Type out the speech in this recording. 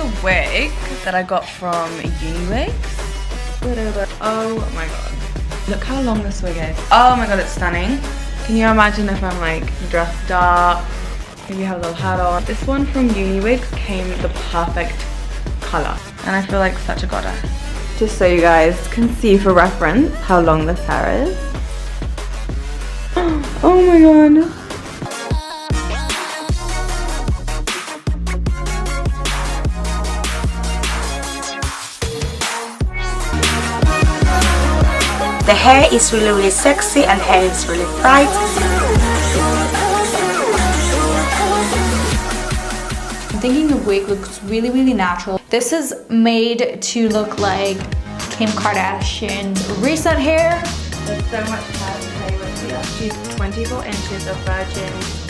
a wig that I got from UniWigs. Oh my god. Look how long this wig is. Oh my god, it's stunning. Can you imagine if I'm like dressed up, maybe have a little hat on. This one from UniWigs came the perfect color. And I feel like such a goddess. Just so you guys can see for reference how long this hair is. Oh my god. The hair is really, really sexy and hair is really bright. I'm thinking the wig looks really, really natural. This is made to look like Kim Kardashian's recent hair. There's so much hair to play with here. She's 24 inches of virgin